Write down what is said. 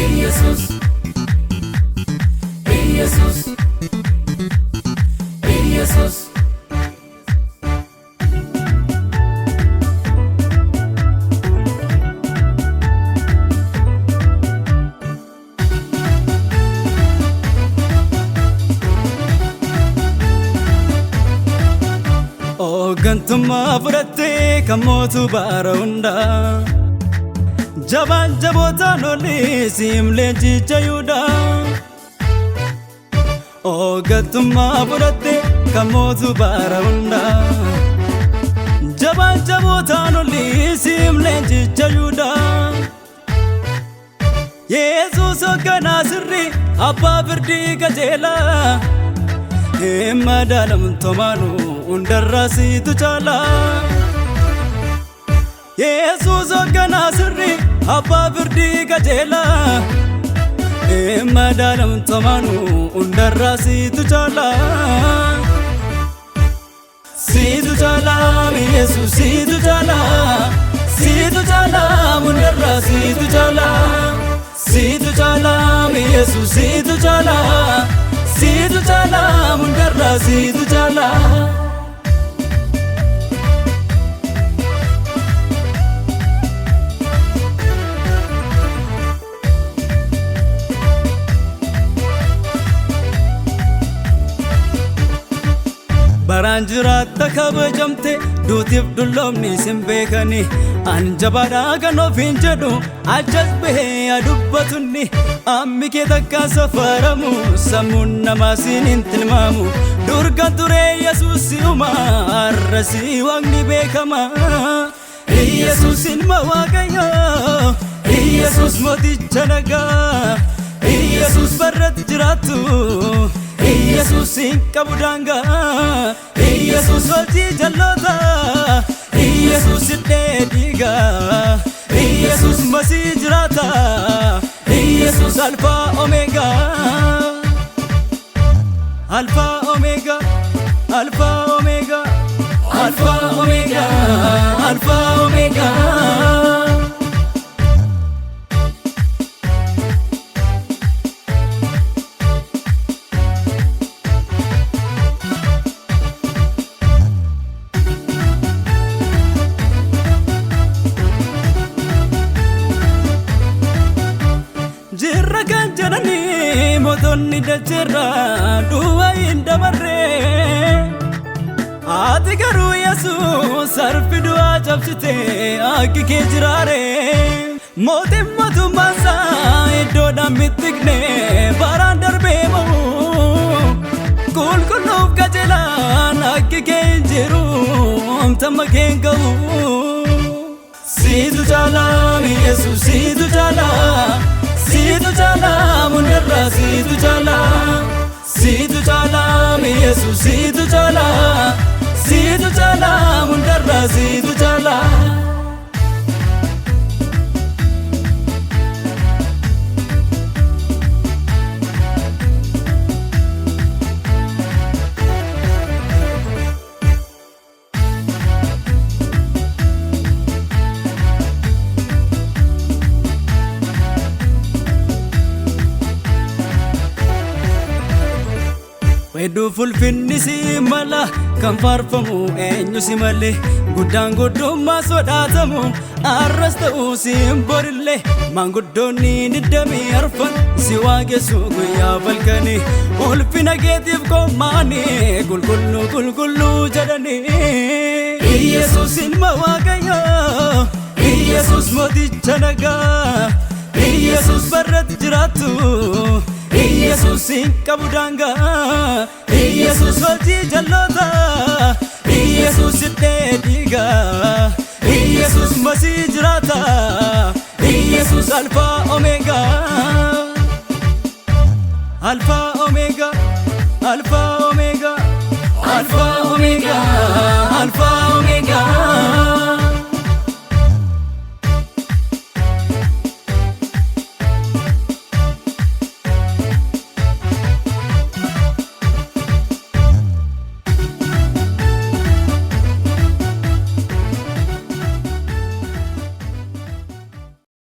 ኢየሱስ ኢየሱስ ኢየሱስ Ogantuma fudhatte kan mootu baara hundaa jabaan jabootaan olli siimleen cichayuudha. Ogantuma fudhatte kan mootu baara hundaa jabaan jabootaan olli siimleen cichayuudha. Yesuus hoogganaa sirrii abbaa firdii qajeelaa madaalam tomaanu hundarraasitu caala. Yesuus hoogganaa sirrii abbaa firdii qajeelaa madaalam tomaanu hundarraasitu caala. Siitu caala Yesuus siitu caala hundarraasitu caala. Siitu caala Yesuus siitu caala hundarraasitu caala. Baraan jiraatta kabajamte duutiif dulloomni sin beekani. Ani jabaadhaa kan ofiin jedhu achas bahee adubbatunni. Ammi kee takka safaramu sammuun namaa siin hin tilmaamu. Durgaan ture Yesuus si'uma har'asii waaqni beekama. Yesuus ilma Waaqayyoo Yesuus mooticha nagaa Yesuus barratti jiraattu Yesuus hin qabu daangaa. Yesuus hojii jalloota Yesuus hidhee dhiigaa. Yesuus masii jiraata Yesuus alfaa omeegaa. Alfaa omeegaa alfaa omeegaa alfaa omeegaa alfaa omeegaa. Jirra kan jedhani mootonni dachirra du'a hin dabarre. Ati garuu Yesuus harfi du'aa cabsite akki kee jiraare. Mootiin mootummaasaa iddoodhaan mittiqne baraan darbee mo'u. Qulqulluuf qajeelaan akki kee hin jiru tamma kee hin ga'u. Siitu caala Yesuus siitu caala. Siitu caala hundarraasitu caala. Siitu caala Yesuus siitu caala hundarraasitu caala. Wedduu fulfinni si mala kan faarfamu eenyu si malee. Guddaan guddummaa sodaatamu arras ta'uu si hin borillee. Maanguddoonni niddamii arfan si waaqessu guyyaa falkanii. Ulfina keetiif qoomaanii qulqulluu qulqulluu jedhanii. Yesuus ilma Waaqayyoo Yesuus mooticha nagaa Yesuus barratti jiraattu Yesuus hin qabu daangaa. Yesuus hojii jalloota Yesuus hidhee dhiigaa. Yesuus masii jiraata Yesuus alfaa omeegaa. Alfaa omeegaa alfaa omeegaa alfaa omeegaa alfaa omeegaa.